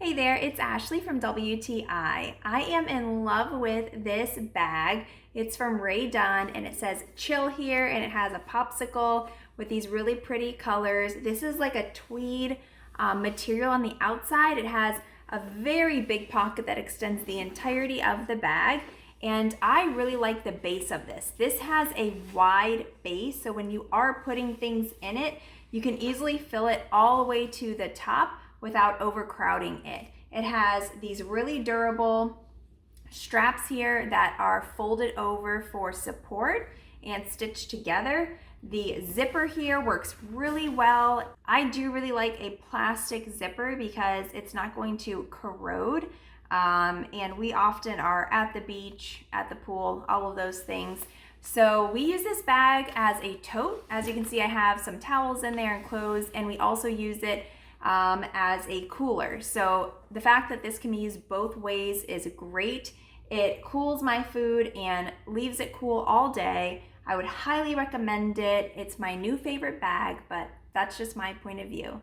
Hey there, it's Ashley from WTI. I am in love with this bag. It's from Rae Dunn and it says chill here and it has a popsicle with these really pretty colors. This is like a tweed material on the outside. It has a very big pocket that extends the entirety of the bag. And I really like the base of this. This has a wide base, so when you are putting things in it, you can easily fill it all the way to the top without overcrowding it. It has these really durable straps here that are folded over for support and stitched together. The zipper here works really well. I do really like a plastic zipper because it's not going to corrode. And we often are at the beach, at the pool, all of those things. So we use this bag as a tote. As you can see, I have some towels in there and clothes, and we also use it as a cooler. So the fact that this can be used both ways is great. It cools my food and leaves it cool all day. I would highly recommend it. It's my new favorite bag, but that's just my point of view.